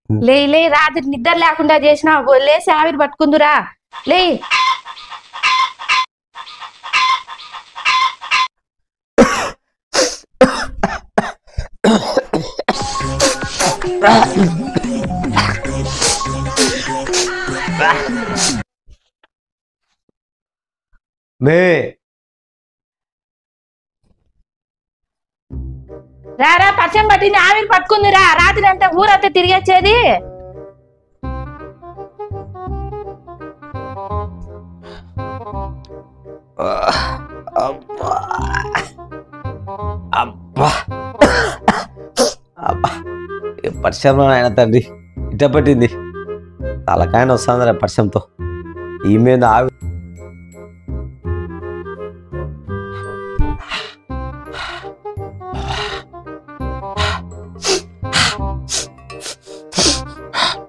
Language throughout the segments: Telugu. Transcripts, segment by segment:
లే లే రాత్రి నిద్ర లేకుండా చేసినా లేసి ఆవిరి పట్టుకుందురా లే రారా పచ్చం పట్టింది ఆవిరి పట్టుకుందిరా రాత్రి అంతా ఊరంతా తిరిగొచ్చేది అబ్బా అబ్బా అబ్బా పరిశ్రమ ఆయన తండ్రి ఇట పట్టింది తలకాయన వస్తుంది పరిశ్రమతో ఈ మీద ఆవి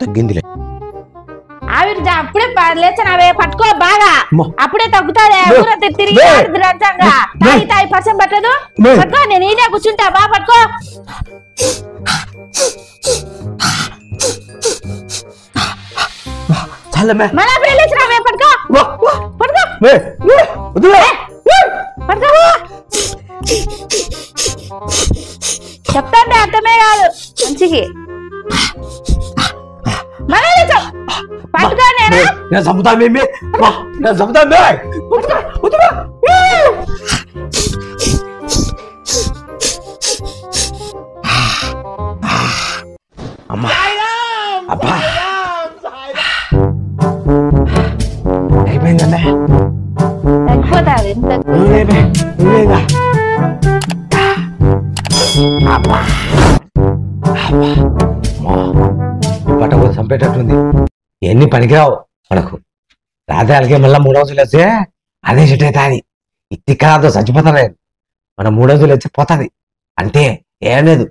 తగ్గిందిలే ఆవిరి అప్పుడే లేచనావే పట్టుకో బాగా అప్పుడే తగ్గుతాదే ఊరంతా తిరిగి తాగి తాగి పచ్చం పట్టదు పట్టుకో నేను ఈడే కూర్చుంటా బాగా పట్టుకో మళ్ళీ అప్పుడే లేచినావే పట్టుకో పట్టుకో పట్టుకో చెప్తాంటే అర్థమే కాదు మంచికి మళ్ళీ లేచావు పట్టుకో నేను చంపుతా మేమే నేను చంపుతా అమ్మా అబ్బా అయిపోయిందమ్మా తగ్గిపోతాది పట్టబోతు చంపేటట్టుంది ఎన్ని పనికిరావు మనకు రాత్రి మళ్ళీ 3 రోజులు వస్తే అదే చెట్టు అవుతుంది ఇట్టి కాదు చచ్చిపోతాను మనం 3 రోజులు వచ్చి పోతుంది అంటే ఏం లేదు